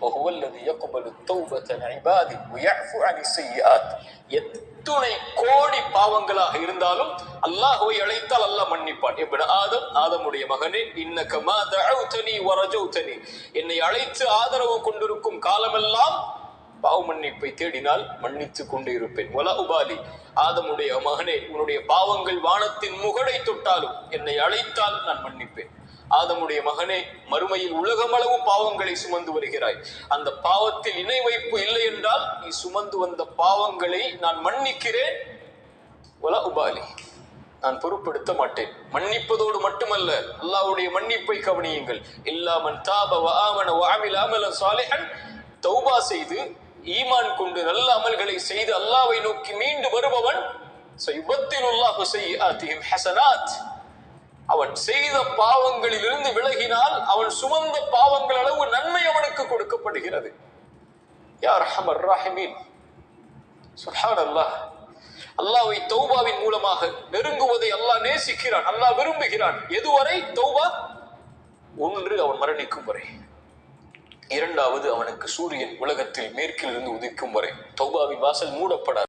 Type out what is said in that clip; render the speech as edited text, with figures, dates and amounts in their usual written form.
وهو الذي يقبل التوبة عن عباده ويعفو عن السيئات. எத்துணை கோடி பாவங்களாக இருந்தாலும் அல்லாஹ்வை அழைத்தால் அல்லாஹ் மன்னிப்பான். இப்னு ஆதம், ஆதமுடைய மகனே, இன்னக மா தஅவுதனி வரஜௌதனி, என்னை அழைத்து ஆதரவு கொண்டிருக்கும் காலமெல்லாம் பாவ மன்னிப்பை தேடினால் மன்னித்து கொண்டே இருப்பேன். வலா உபாலி, ஆதமுடைய மகனே, உன்னுடைய பாவங்கள் வானத்தின் முகடை தொட்டாலும் என்னை அழைத்தால் நான் மன்னிப்பேன். ஆதமுடைய மகனே, மறுமையில் உலகமளவு பாவங்களை சுமந்து வருகிறாய். அந்த பாவத்தில் இணை வைப்பு இல்லை என்றால் நீ சுமந்து வந்த பாவங்களை நான் மன்னிக்கிறேன். வலா உபாலி, நான் பொறுப்படுத்த மாட்டேன். மன்னிப்பதோடு மட்டுமல்ல, அல்லாஹ்வுடைய மன்னிப்பை கவனியுங்கள். இல்லா மன் தாப வ ஆமன வ அமில அமலன் சாலிஹன், தௌபா செய்து ஈமான் கொண்டு நல்ல அமல்களை செய்து அல்லாஹ்வை நோக்கி மீண்டு வருபவன் சயுபத்திலுல்லாஹு ஸய்யிஆத்திஹிம் ஹஸனாத், அவன் செய்த பாவங்களிலிருந்து விலகினால் அவன் சுமந்த பாவங்கள் அளவு நன்மை அவனுக்கு கொடுக்கப்படுகிறது. யா அர்ஹமர் ராஹிமீன். சுப்ஹானல்லாஹ். அல்லாஹ்வை தௌபாவின் மூலமாக நெருங்குவதை அல்லாஹ் நேசிக்கிறான், அல்லாஹ் விரும்புகிறான். எதுவரை தௌபா? ஒன்று, அவன் மரணிக்கும் வரை. இரண்டாவது, அவனுக்கு சூரியன் உலகத்தில் மேற்கிலிருந்து உதிக்கும் வரை. தௌபாவின் வாசல் மூடப்படாது.